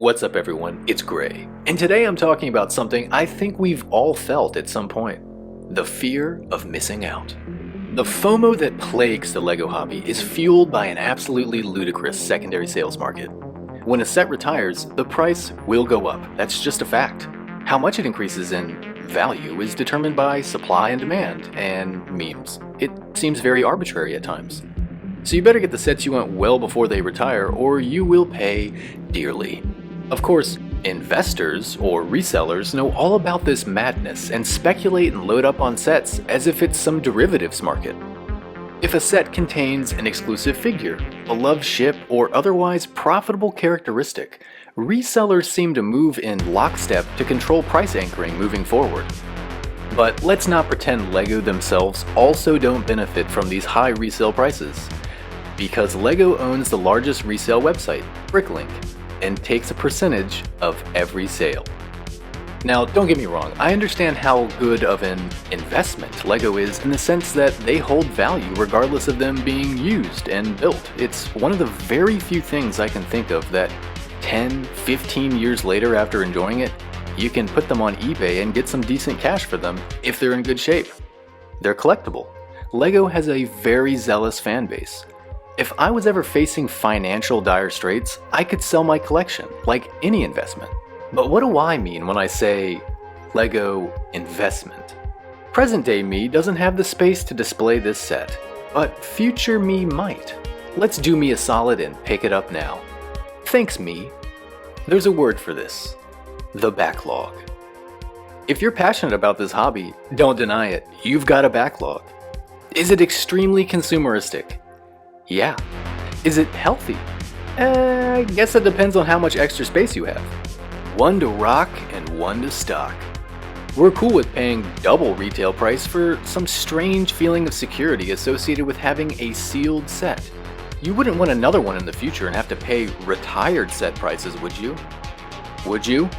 What's up everyone, it's Gray, and today I'm talking about something I think we've all felt at some point: the fear of missing out. The FOMO that plagues the LEGO hobby is fueled by an absolutely ludicrous secondary sales market. When a set retires, the price will go up, that's just a fact. How much it increases in value is determined by supply and demand, and memes. It seems very arbitrary at times. So you better get the sets you want well before they retire, or you will pay dearly. Of course, investors or resellers know all about this madness and speculate and load up on sets as if it's some derivatives market. If a set contains an exclusive figure, a loved ship, or otherwise profitable characteristic, resellers seem to move in lockstep to control price anchoring moving forward. But let's not pretend LEGO themselves also don't benefit from these high resale prices, because LEGO owns the largest resale website, Bricklink, and takes a percentage of every sale. Now, don't get me wrong, I understand how good of an investment LEGO is in the sense that they hold value regardless of them being used and built. It's one of the very few things I can think of that 10, 15 years later after enjoying it, you can put them on eBay and get some decent cash for them if they're in good shape. They're collectible. LEGO has a very zealous fan base. If I was ever facing financial dire straits, I could sell my collection, like any investment. But what do I mean when I say LEGO investment? Present day me doesn't have the space to display this set, but future me might. Let's do me a solid and pick it up now. Thanks, me. There's a word for this: the backlog. If you're passionate about this hobby, don't deny it, you've got a backlog. Is it extremely consumeristic? Yeah. Is it healthy? I guess it depends on how much extra space you have. One to rock and one to stock. We're cool with paying double retail price for some strange feeling of security associated with having a sealed set. You wouldn't want another one in the future and have to pay retired set prices, would you? Would you?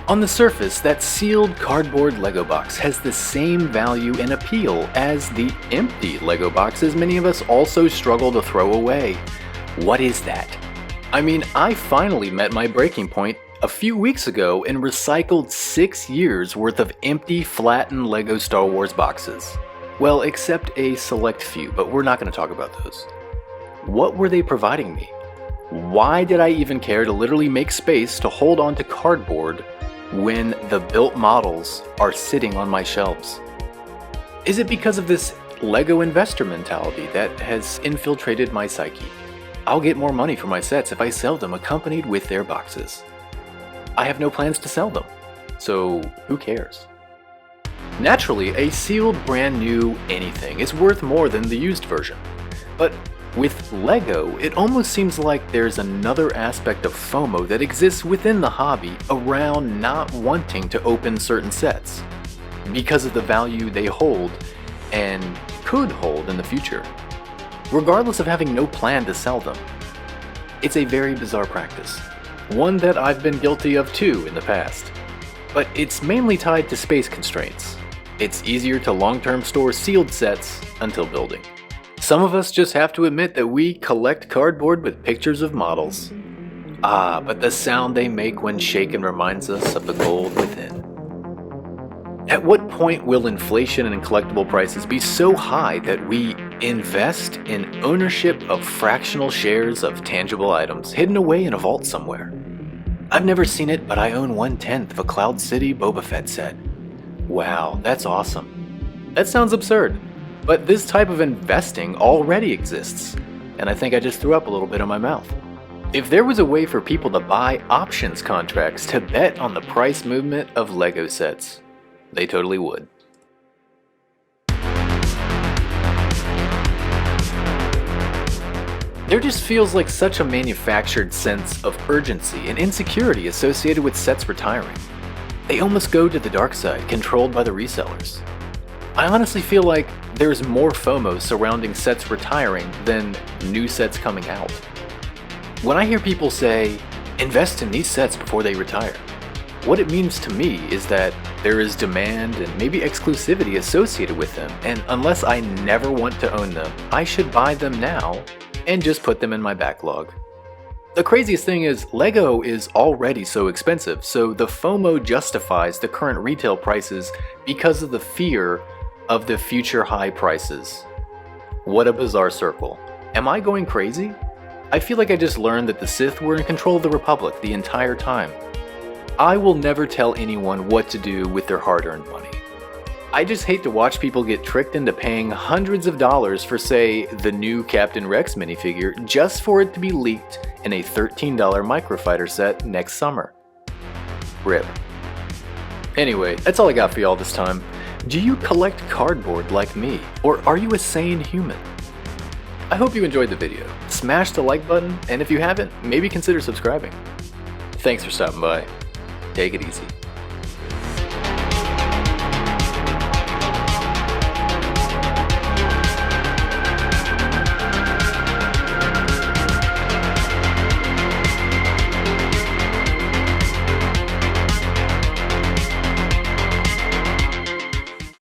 On the surface, that sealed cardboard LEGO box has the same value and appeal as the empty LEGO boxes many of us also struggle to throw away. What is that? I mean, I finally met my breaking point a few weeks ago and recycled 6 years worth of empty, flattened LEGO Star Wars boxes. Well, except a select few, but we're not going to talk about those. What were they providing me? Why did I even care to literally make space to hold on to cardboard when the built models are sitting on my shelves? Is it because of this LEGO investor mentality that has infiltrated my psyche? I'll get more money for my sets if I sell them accompanied with their boxes. I have no plans to sell them, so who cares? Naturally, a sealed brand new anything is worth more than the used version. But with LEGO, it almost seems like there's another aspect of FOMO that exists within the hobby around not wanting to open certain sets because of the value they hold and could hold in the future, regardless of having no plan to sell them. It's a very bizarre practice, one that I've been guilty of too in the past, but it's mainly tied to space constraints. It's easier to long-term store sealed sets until building. Some of us just have to admit that we collect cardboard with pictures of models. Ah, but the sound they make when shaken reminds us of the gold within. At what point will inflation and collectible prices be so high that we invest in ownership of fractional shares of tangible items hidden away in a vault somewhere? I've never seen it, but I own 1/10 of a Cloud City Boba Fett set. Wow, that's awesome. That sounds absurd. But this type of investing already exists, and I think I just threw up a little bit in my mouth. If there was a way for people to buy options contracts to bet on the price movement of LEGO sets, they totally would. There just feels like such a manufactured sense of urgency and insecurity associated with sets retiring. They almost go to the dark side, controlled by the resellers. I honestly feel like there's more FOMO surrounding sets retiring than new sets coming out. When I hear people say, invest in these sets before they retire, what it means to me is that there is demand and maybe exclusivity associated with them, and unless I never want to own them, I should buy them now and just put them in my backlog. The craziest thing is, Lego is already so expensive, so the FOMO justifies the current retail prices because of the fear of the future high prices. What a bizarre circle. Am I going crazy? I feel like I just learned that the Sith were in control of the Republic the entire time. I will never tell anyone what to do with their hard-earned money. I just hate to watch people get tricked into paying hundreds of dollars for, say, the new Captain Rex minifigure just for it to be leaked in a $13 microfighter set next summer. RIP. Anyway, that's all I got for y'all this time. Do you collect cardboard like me, or are you a sane human? I hope you enjoyed the video. Smash the like button, and if you haven't, maybe consider subscribing. Thanks for stopping by. Take it easy.